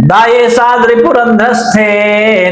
दायेसा त्रिपुरंध्रस्थे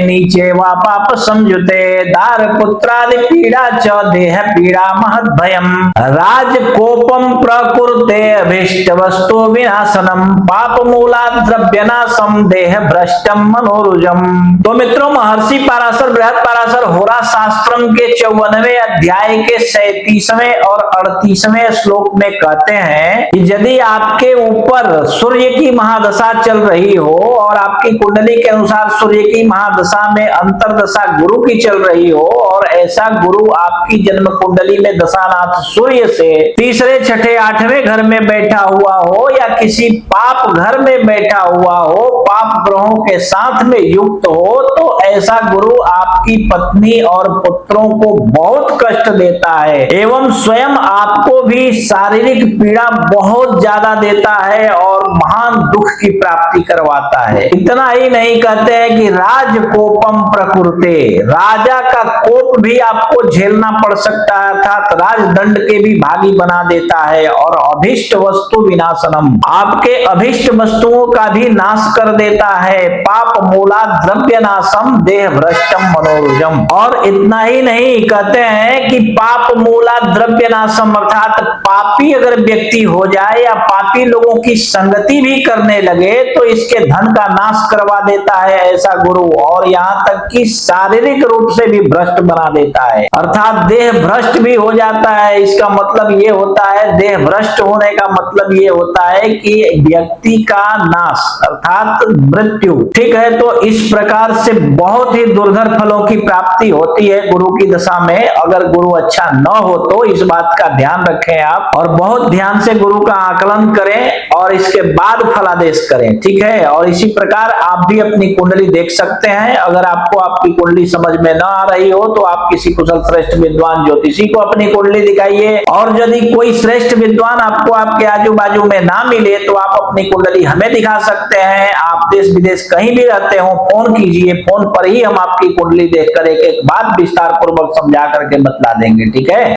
नीचे वा पाप संयुते दार पुत्रादि पीड़ा च देह पीड़ा महद भयम राज कोपम प्रकुरुते अभीष्ट वस्तु विनाशनम पाप मूला द्रव्य नाशम देह भ्रष्टम मनोरुजम। तो मित्रों, महर्षि पाराशर बृहद पाराशर होरा शास्त्रम के 54वें अध्याय के 37वें और 38वें श्लोक में कहते हैं कि यदि आपके ऊपर सूर्य की महादशा चल रही हो और आपकी कुंडली के अनुसार सूर्य की महादशा में अंतरदशा गुरु की चल रही हो और ऐसा गुरु आपकी जन्म कुंडली में दशानाथ सूर्य से तीसरे छठे आठवें घर में बैठा हुआ हो या किसी पाप घर में बैठा हुआ हो, पाप ग्रहों के साथ में युक्त हो, तो ऐसा गुरु आपकी पत्नी और पुत्रों को बहुत कष्ट देता है एवं स्वयं आपको भी शारीरिक पीड़ा बहुत ज्यादा देता है और महान दुख की प्राप्ति करवाता है। इतना ही नहीं, कहते हैं कि राज कोपम प्रकृते, राजा का कोप भी आपको झेलना पड़ सकता है अर्थात राजदंड के भी भागी बना देता है और अभिष्ट वस्तु विनाशनम, आपके अभिष्ट वस्तुओं का भी नाश कर देता है। पाप मूला द्रव्य नाशम देह भ्रष्टम मनोरुजम। और इतना ही नहीं, कहते हैं कि पाप मूला द्रव्य नाशम अर्थात पापी अगर व्यक्ति हो जाए या पापी लोगों की संगति भी करने लगे तो इसके धन का नाश करवा देता है ऐसा गुरु, और यहाँ तक कि शारीरिक रूप से भी भ्रष्ट बना देता है अर्थात देह भ्रष्ट भी हो जाता है। इसका मतलब ये होता है, देह भ्रष्ट होने का मतलब ये होता है कि व्यक्ति का नाश अर्थात मृत्यु। ठीक है, तो इस प्रकार से बहुत ही दुर्धर फलों की प्राप्ति होती है गुरु की दशा में। अगर गुरु अच्छा न हो तो इस बात का ध्यान रखें आप और बहुत ध्यान से गुरु का आकलन करें और इसके बाद फलादेश करें। ठीक है, और इसी प्रकार आप भी अपनी कुंडली देख सकते हैं। अगर आपको आपकी कुंडली समझ में न आ रही हो तो आप किसी कुशल श्रेष्ठ विद्वान ज्योतिषी को अपनी कुंडली दिखाइए, और यदि कोई श्रेष्ठ विद्वान आपको आपके आजू बाजू में ना मिले तो आप अपनी कुंडली हमें दिखा सकते हैं। आप देश विदेश कहीं भी रहते हो, फोन कीजिए, फोन पर ही हम आपकी कुंडली देखकर एक एक बात विस्तार पूर्वक समझा करके बतला देंगे। ठीक है।